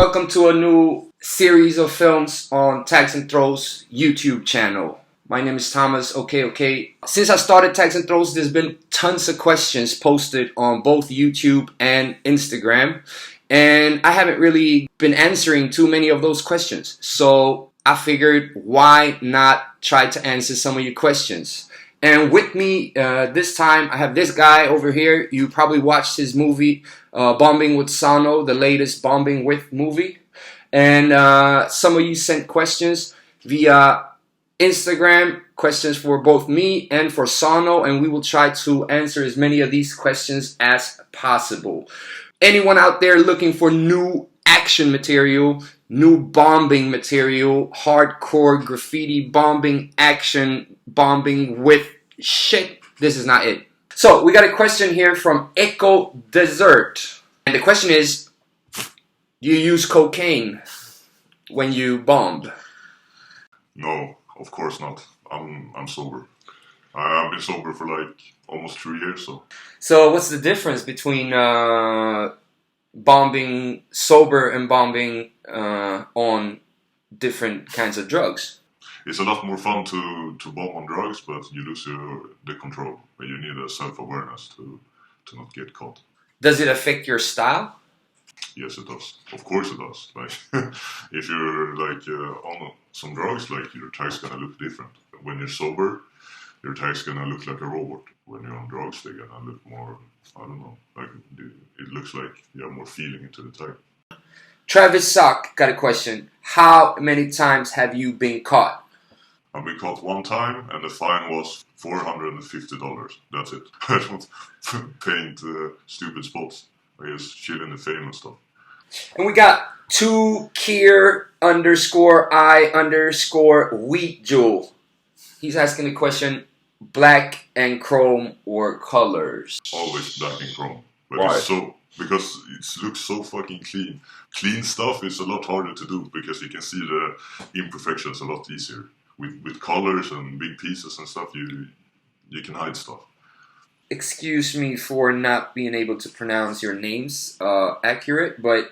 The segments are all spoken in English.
Welcome to a new series of films on Tags and Throws YouTube channel. My name is Thomas, okay. Since I started Tags and Throws, there's been tons of questions posted on both YouTube and Instagram. And I haven't really been answering too many of those questions. So I figured, why not try to answer some of your questions? And with me this time, I have this guy over here. You probably watched his movie, Bombing with Sano, the latest Bombing with movie. And some of you sent questions via Instagram, questions for both me and for Sano, and we will try to answer as many of these questions as possible. Anyone out there looking for new action material, new bombing material, hardcore graffiti bombing, action bombing with shit, this is not it. So we got a question here from Echo Desert, and the question is, do you use cocaine when you bomb? No, of course not. I'm sober. I've been sober for like almost 3 years. So what's the difference between bombing sober and bombing on different kinds of drugs? It's a lot more fun to bomb on drugs, but you lose the control. You need a self-awareness to not get caught. Does it affect your style? Yes, it does. Of course it does. Like, if you're like on some drugs, like your tag's gonna look different. When you're sober, your tag's gonna look like a robot. When you're on drugs, they're gonna look more, I don't know, like it looks like you have more feeling into the tag. Travis Sock got a question. How many times have you been caught? I've been caught one time, and the fine was $450. That's it. I don't paint stupid spots. I just chill in the fame and stuff. And we got 2Kier_I_Wheat Jewel. He's asking the question, black and chrome or colors? Always black and chrome. But Why? Because it looks so fucking clean. Clean stuff is a lot harder to do because you can see the imperfections a lot easier. With colors and big pieces and stuff, you can hide stuff. Excuse me for not being able to pronounce your names accurate, but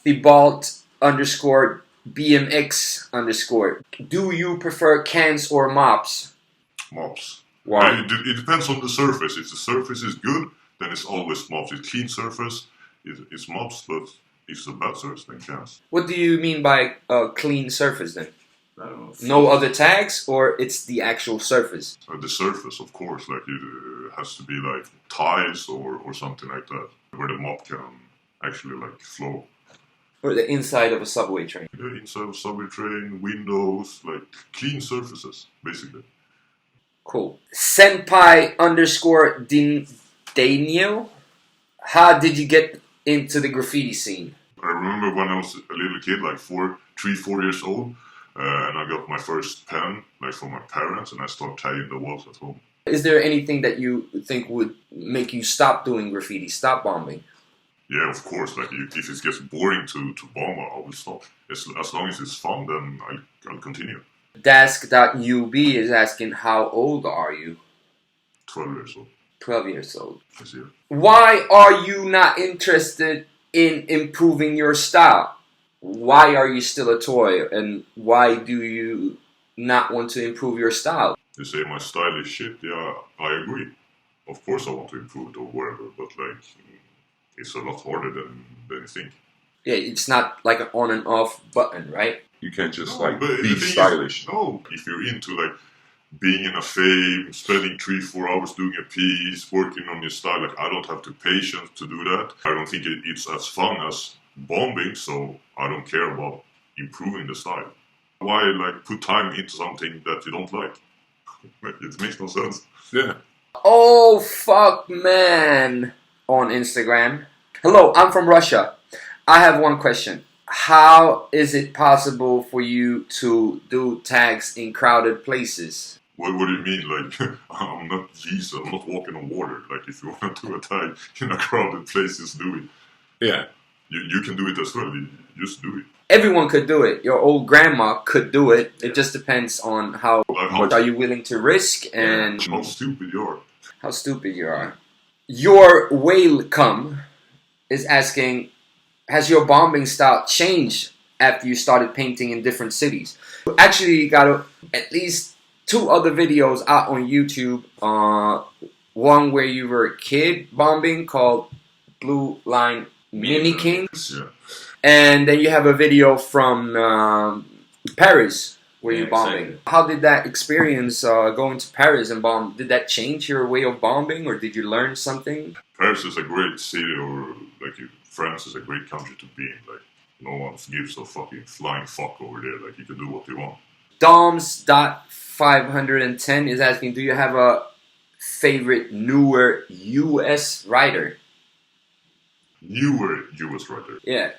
Thibault_BMX_. Do you prefer cans or mops? Mops. Why? It depends on the surface. If the surface is good, then it's always mops. If clean surface, it's mops, but if it's a bad surface, then cans. What do you mean by clean surface then? I don't know. No other tags, or it's the actual surface? The surface, of course, like it has to be like tiles or something like that, where the mop can actually like flow. Or the inside of a subway train? The inside of a subway train, windows, like clean surfaces, basically. Cool. Senpai_Daniel, how did you get into the graffiti scene? I remember when I was a little kid, like 4 years old, and I got my first pen, like from my parents, and I started tagging the walls at home. Is there anything that you think would make you stop doing graffiti, stop bombing? Yeah, of course. Like if it gets boring to bomb, I will stop. As long as it's fun, then I'll continue. Dask.ub is asking, how old are you? 12 years old. 12 years old. This year. Why are you not interested in improving your style? Why are you still a toy, and why do you not want to improve your style? They say my style is shit. Yeah, I agree. Of course I want to improve it or whatever, but like it's a lot harder than you think. Yeah, it's not like an on and off button, right? You can't just No, but be the thing stylish. If you're into like being in a fame, spending 3-4 hours doing a piece, working on your style, like I don't have the patience to do that. I don't think it's as fun as bombing, so I don't care about improving the style. Why like put time into something that you don't like? It makes no sense. Yeah. Oh fuck man on Instagram. Hello, I'm from Russia. I have one question. How is it possible for you to do tags in crowded places? What do you mean? Like, I'm not Jesus, I'm not walking on water. Like, if you want to do a tag in a crowded place, just do it. Yeah. You can do it as well, you just do it. Everyone could do it. Your old grandma could do it. It just depends on how much are you willing to risk and how stupid you are. How stupid you are. Your whale cum is asking, Has your bombing style changed after you started painting in different cities? You actually got at least 2 other videos out on YouTube. One where you were a kid bombing called Blue Line Mini Kings. Yeah. And then you have a video from Paris where you're bombing. Exactly. How did that experience going to Paris and bomb? Did that change your way of bombing, or did you learn something? Paris is a great city, or like France is a great country to be in. Like no one gives a fucking flying fuck over there. Like you can do what you want. Doms.510 is asking, do you have a favorite newer US writer? Newer US writer. Yeah.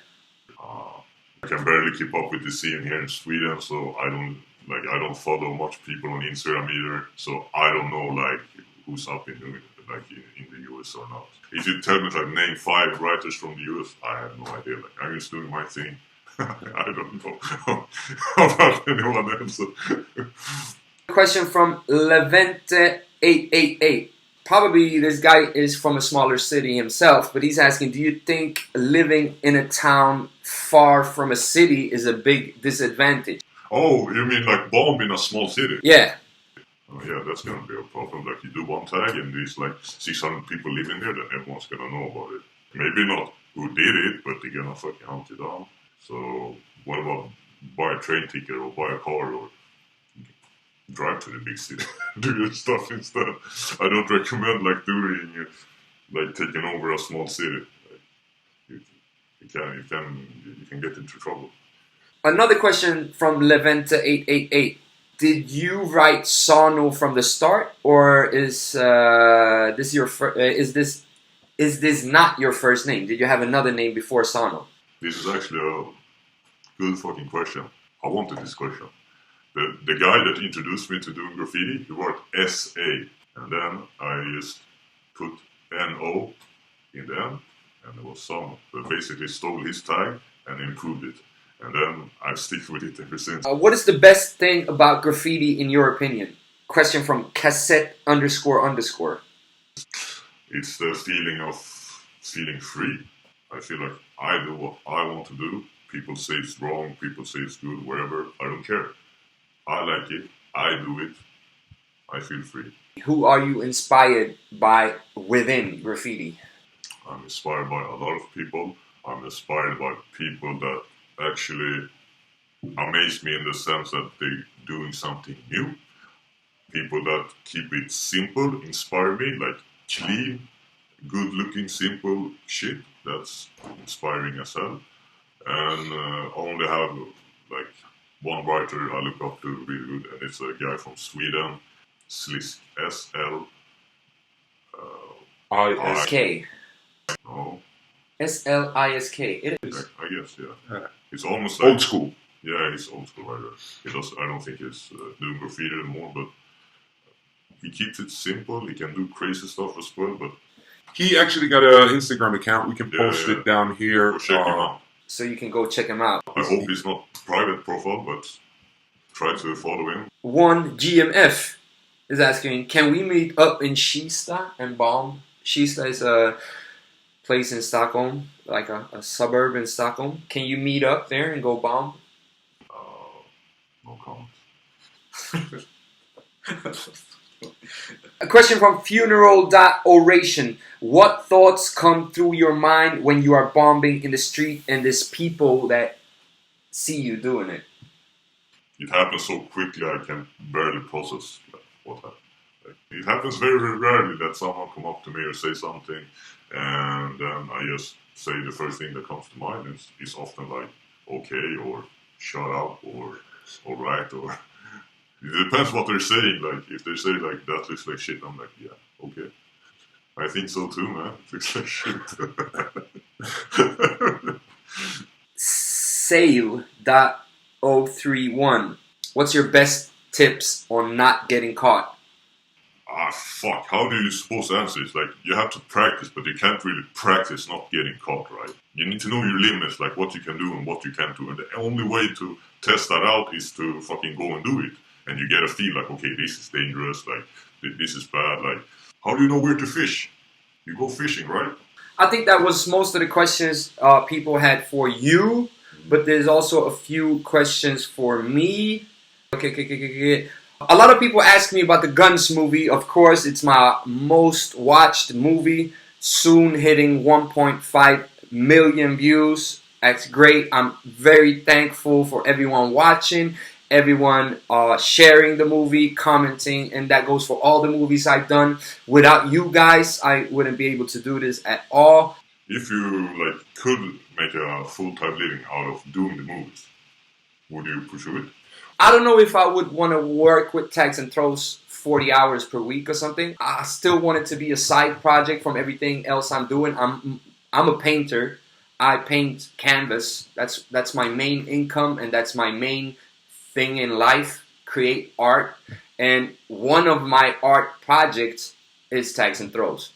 I can barely keep up with the scene here in Sweden, so I don't follow much people on Instagram either. So I don't know like who's up in doing like in the US or not. If you tell me like name 5 writers from the US, I have no idea. Like I'm just doing my thing. I don't know about anyone else. Question from Levente888. Probably this guy is from a smaller city himself, but he's asking, do you think living in a town far from a city is a big disadvantage? Oh, you mean like bomb in a small city? Yeah. Oh, yeah, that's gonna be a problem. Like you do one tag and there's like 600 people living there, then everyone's gonna know about it. Maybe not who did it, but they're gonna fucking hunt you down. So what about buy a train ticket or buy a car or drive to the big city, do your stuff instead. I don't recommend like doing like taking over a small city. Like, you can get into trouble. Another question from Leventa888. Did you write Sano from the start, or is this your is this not your first name? Did you have another name before Sano? This is actually a good fucking question. I wanted this question. The guy that introduced me to doing graffiti, he wrote S.A. And then I just put N.O. in the end, and it was Sano. So I basically stole his tag and improved it. And then I've stick with it ever since. What is the best thing about graffiti in your opinion? Question from cassette__. It's the feeling of feeling free. I feel like I do what I want to do. People say it's wrong, people say it's good, whatever. I don't care. I like it. I do it. I feel free. Who are you inspired by within graffiti? I'm inspired by a lot of people. I'm inspired by people that actually amaze me in the sense that they're doing something new. People that keep it simple inspire me, like clean, good-looking, simple shit. That's inspiring as hell. And I only have like one writer I look up to really good, and it's a guy from Sweden, Slisk, S-L. I-S-K. No. S-L-I-S-K. It is. I guess, yeah. It's almost like... Old school. Yeah, he's old school writer. I don't think he's doing graffiti anymore, but he keeps it simple. He can do crazy stuff as well, but... He actually got an Instagram account. We can post Yeah. it down here. Go check him out. So you can go check him out. I hope he's not private profile, but try to follow him. One GMF is asking, can we meet up in Kista and bomb? Kista is a place in Stockholm, like a suburb in Stockholm. Can you meet up there and go bomb? No comment. A question from funeral.oration. What thoughts come through your mind when you are bombing in the street and there's people that see you doing it? It happens so quickly I can barely process what happened. It happens very, very rarely that someone come up to me or say something, and then I just say the first thing that comes to mind. It's often like, okay, or shut up, or alright, or... It depends what they're saying. Like, if they say, like, that looks like shit, I'm like, yeah, okay. I think so too, man. It looks like shit. Sale.031. What's your best tips on not getting caught? Fuck. How do you supposed to answer? It's like, you have to practice, but you can't really practice not getting caught, right? You need to know your limits, like what you can do and what you can't do. And the only way to test that out is to fucking go and do it. And you get a feel like, okay, this is dangerous, like, this is bad, like, how do you know where to fish? You go fishing, right? I think that was most of the questions people had for you, but there's also a few questions for me. Okay. A lot of people ask me about the Guns movie. Of course, it's my most watched movie, soon hitting 1.5 million views. That's great. I'm very thankful for everyone watching, everyone sharing the movie, commenting, and that goes for all the movies I've done. Without you guys, I wouldn't be able to do this at all. If you could make a full-time living out of doing the movies, would you pursue it? I don't know if I would want to work with Tags and Throws 40 hours per week or something. I still want it to be a side project from everything else I'm doing. I'm a painter. I paint canvas. That's my main income, and that's my main thing in life. Create art, and one of my art projects is Tags and Throws.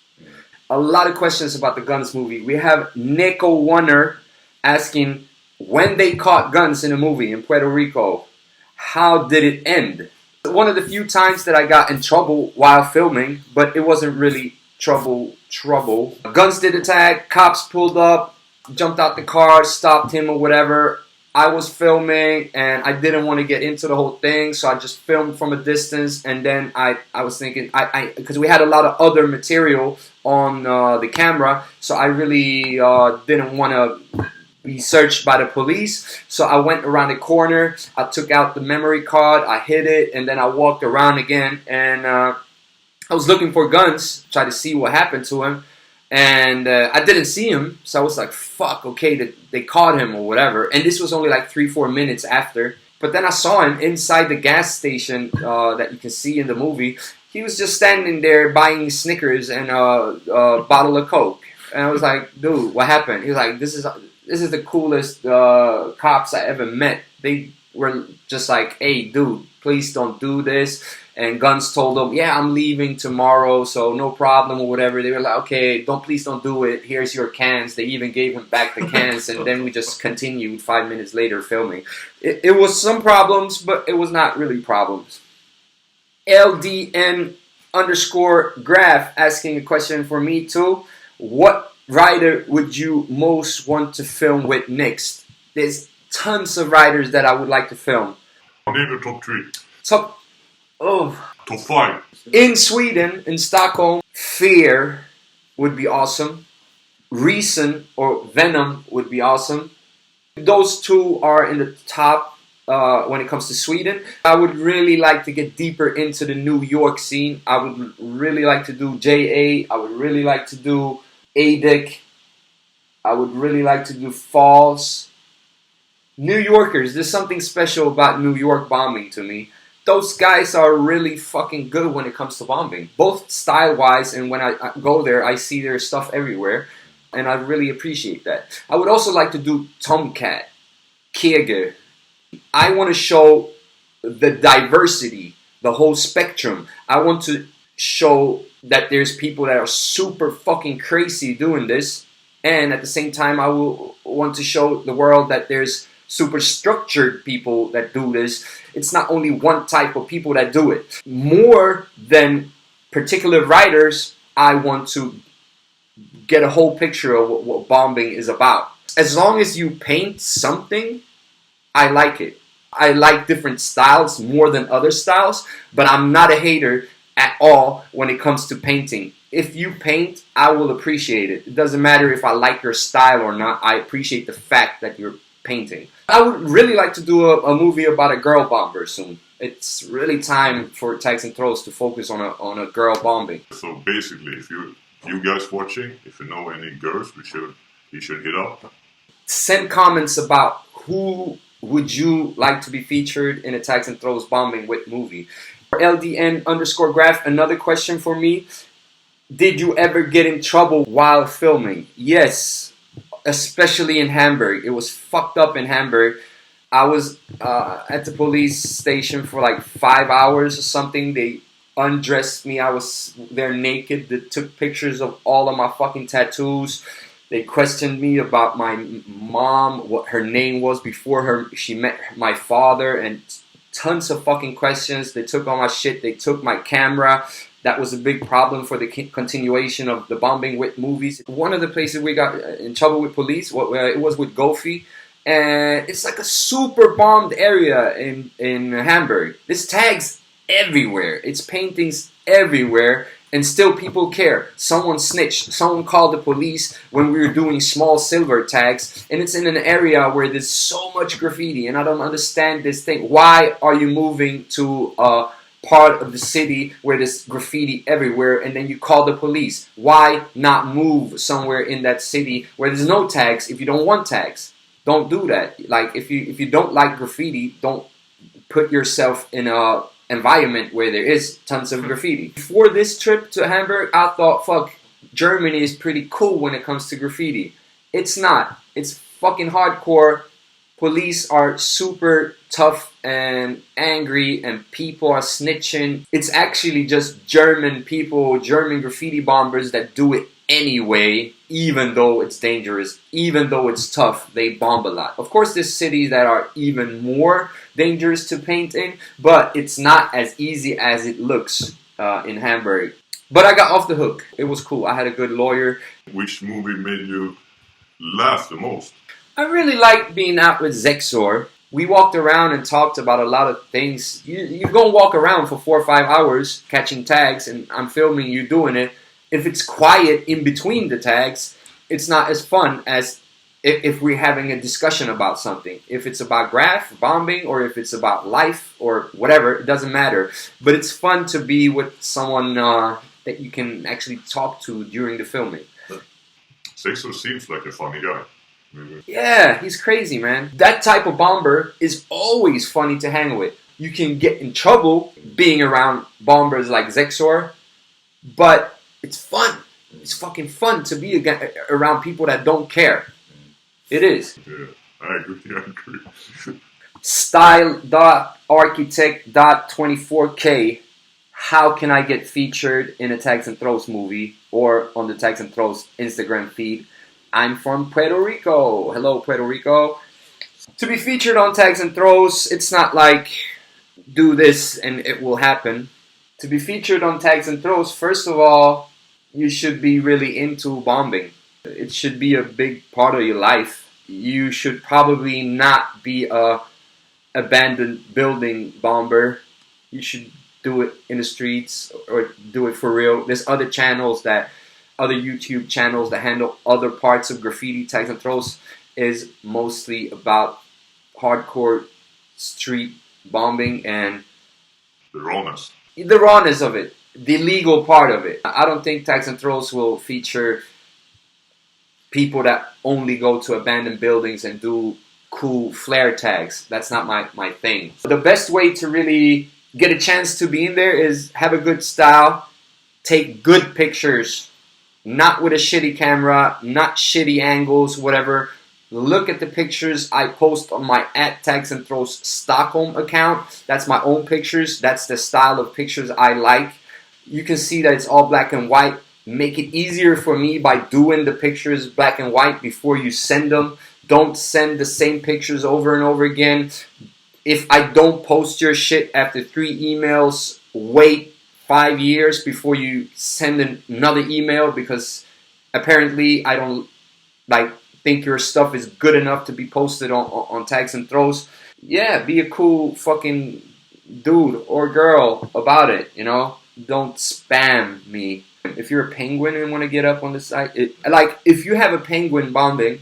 A lot of questions about the Guns movie. We have Nico Warner asking when they caught Guns in a movie in Puerto Rico. How did it end? One of the few times that I got in trouble while filming, but it wasn't really trouble. Guns did attack, cops pulled up, jumped out the car, stopped him or whatever. I was filming and I didn't want to get into the whole thing, so I just filmed from a distance. And then I was thinking, because we had a lot of other material on the camera, so I really didn't want to be searched by the police. So I went around the corner, I took out the memory card, I hid it, and then I walked around again, and I was looking for Guns, try to see what happened to him, and I didn't see him, so I was like, fuck, okay, they caught him or whatever, and this was only like 3-4 minutes after, but then I saw him inside the gas station that you can see in the movie. He was just standing there buying Snickers and a bottle of Coke, and I was like, dude, what happened? He was like, this is the coolest cops I ever met. They were just like, hey, dude, please don't do this. And Guns told them, yeah, I'm leaving tomorrow, so no problem or whatever. They were like, okay, please don't do it. Here's your cans. They even gave him back the cans, and then we just continued 5 minutes later filming. It was some problems, but it was not really problems. LDN underscore Graph asking a question for me too. What writer would you most want to film with next? There's tons of writers that I would like to film. Name the top 3. Top 5. In Sweden, in Stockholm, Fear would be awesome. Reason or Venom would be awesome. Those two are in the top when it comes to Sweden. I would really like to get deeper into the New York scene. I would really like to do J.A. I would really like to do Adic. I would really like to do Falls. New Yorkers, there's something special about New York bombing to me. Those guys are really fucking good when it comes to bombing, both style-wise, and when I go there, I see their stuff everywhere, and I really appreciate that. I would also like to do Tomcat, Kiege. I want to show the diversity, the whole spectrum. I want to show that there's people that are super fucking crazy doing this, and at the same time I will want to show the world that there's super structured people that do this. It's not only one type of people that do it. More than particular writers, I want to get a whole picture of what bombing is about. As long as you paint something, I like it. I like different styles more than other styles, but I'm not a hater at all when it comes to painting. If you paint, I will appreciate it. It doesn't matter if I like your style or not. I appreciate the fact that you're painting. I would really like to do a movie about a girl bomber soon. It's really time for Tags and Throws to focus on a girl bombing. So basically, if you guys watching, if you know any girls, you should hit up. Send comments about who would you like to be featured in a Tags and Throws bombing with movie. LDN underscore Graph, another question for me. Did you ever get in trouble while filming? Yes, especially in Hamburg. It was fucked up in Hamburg. I was at the police station for like 5 hours or something. They undressed me. I was there naked. They took pictures of all of my fucking tattoos. They questioned me about my mom, what her name was before she met my father, and tons of fucking questions. They took all my shit. They took my camera. That was a big problem for the continuation of the bombing with movies. One of the places we got in trouble with police, it was with Gofi. And it's like a super bombed area in Hamburg. There's tags everywhere. It's paintings everywhere. And still people care. Someone snitched. Someone called the police when we were doing small silver tags. And it's in an area where there's so much graffiti. And I don't understand this thing. Why are you moving to a part of the city where there's graffiti everywhere and then you call the police? Why not move somewhere in that city where there's no tags if you don't want tags? Don't do that. Like, if you don't like graffiti, don't put yourself in a environment where there is tons of graffiti. Before this trip to Hamburg, I thought, fuck, Germany is pretty cool when it comes to graffiti. It's not. It's fucking hardcore. Police are super tough and angry, and people are snitching. It's actually just German people, German graffiti bombers that do it anyway, even though it's dangerous, even though it's tough, they bomb a lot. Of course, there's cities that are even more dangerous to paint in, but it's not as easy as it looks in Hamburg. But I got off the hook. It was cool. I had a good lawyer. Which movie made you laugh the most? I really liked being out with Zexor. We walked around and talked about a lot of things. You go and walk around for 4 or 5 hours catching tags, and I'm filming you doing it. If it's quiet in between the tags, it's not as fun as if we're having a discussion about something. If it's about graph, bombing, or if it's about life, or whatever, it doesn't matter. But it's fun to be with someone that you can actually talk to during the filming. Sexo seems like a funny guy. Yeah, he's crazy, man. That type of bomber is always funny to hang with. You can get in trouble being around bombers like Zexor, but it's fun. It's fucking fun to be around people that don't care. It is. Yeah, I agree. Style.architect.24k. How can I get featured in a Tags and Throws movie or on the Tags and Throws Instagram feed? I'm from Puerto Rico. Hello, Puerto Rico. To be featured on Tags and Throws, it's not like do this and it will happen. To be featured on Tags and Throws, first of all, you should be really into bombing. It should be a big part of your life. You should probably not be a abandoned building bomber. You should do it in the streets or do it for real. There's other YouTube channels that handle other parts of graffiti. Tags and Throws is mostly about hardcore street bombing and the rawness of it. The legal part of it. I don't think Tags and Throws will feature people that only go to abandoned buildings and do cool flare tags. That's not my thing. The best way to really get a chance to be in there is have a good style, take good pictures, not with a shitty camera, not shitty angles, whatever. Look at the pictures I post on my @TagsAndThrows Stockholm account. That's my own pictures. That's the style of pictures I like. You can see that it's all black and white. Make it easier for me by doing the pictures black and white before you send them. Don't send the same pictures over and over again. If I don't post your shit after 3 emails, wait 5 years before you send another email, because apparently I don't think your stuff is good enough to be posted on Tags and Throws. Yeah, be a cool fucking dude or girl about it, you know? Don't spam me. If you're a penguin and want to get up on the site, if you have a penguin bombing,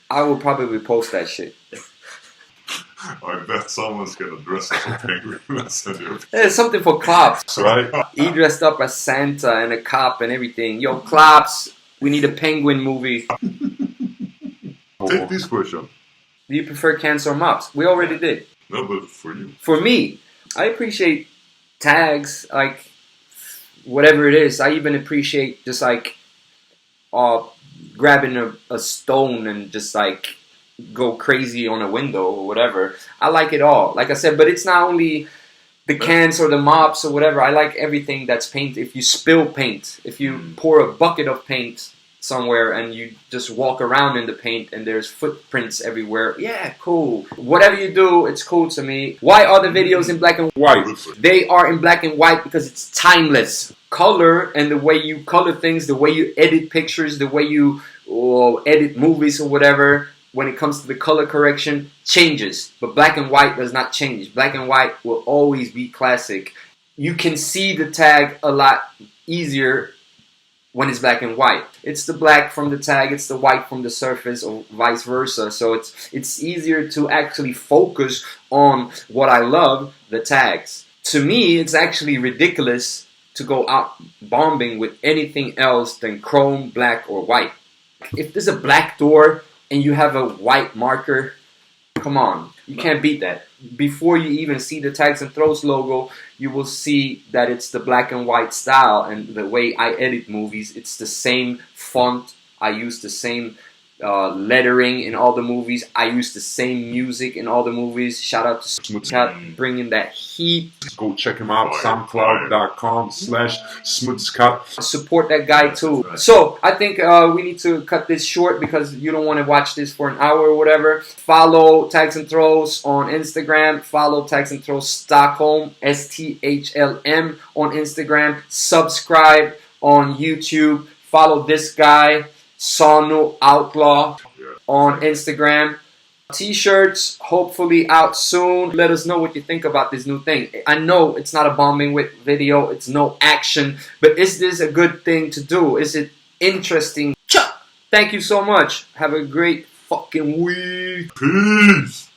I will probably post that shit. I bet someone's gonna dress as a penguin and send you. It's something for cops. Right? He dressed up as Santa and a cop and everything. Yo, cops, we need a penguin movie. Take this question. Do you prefer cans or mops? We already did. No, but for you. For me, I appreciate tags, like whatever it is. I even appreciate just grabbing a stone and just go crazy on a window or whatever. I like it all. Like I said, but it's not only the cans or the mops or whatever. I like everything that's paint. If you spill paint, if you pour a bucket of paint somewhere and you just walk around in the paint and there's footprints everywhere, yeah, cool. Whatever you do, it's cool to me. Why are the videos in black and White. They are in black and white because it's timeless. Color and the way you color things, the way you edit pictures, the way you edit movies or whatever, when it comes to the color correction, changes. But black and white does not change. Black and white will always be classic. You can see the tag a lot easier when it's black and white. It's the black from the tag, it's the white from the surface, or vice versa. So it's easier to actually focus on what I love, the tags. To me, it's actually ridiculous to go out bombing with anything else than chrome, black, or white. If there's a black door and you have a white marker, come on, you can't beat that. Before you even see the Tags and Throws logo, you will see that it's the black and white style, and the way I edit movies, it's the same font. I use the same lettering in all the movies. I use the same music in all the movies. Shout out to Smutzcut, bringing that heat. Go check him out, soundcloud.com/smutzcut. Support that guy too. So I think we need to cut this short because you don't want to watch this for an hour or whatever. Follow Tags and Throws on Instagram. Follow Tags and Throws Stockholm, STHLM on Instagram. Subscribe on YouTube. Follow this guy, Sano Outlaw, on Instagram. T-shirts hopefully out soon. Let us know what you think about this new thing. I know it's not a bombing with video, it's no action, but is this a good thing to do? Is it interesting? Thank you so much. Have a great fucking week. Peace.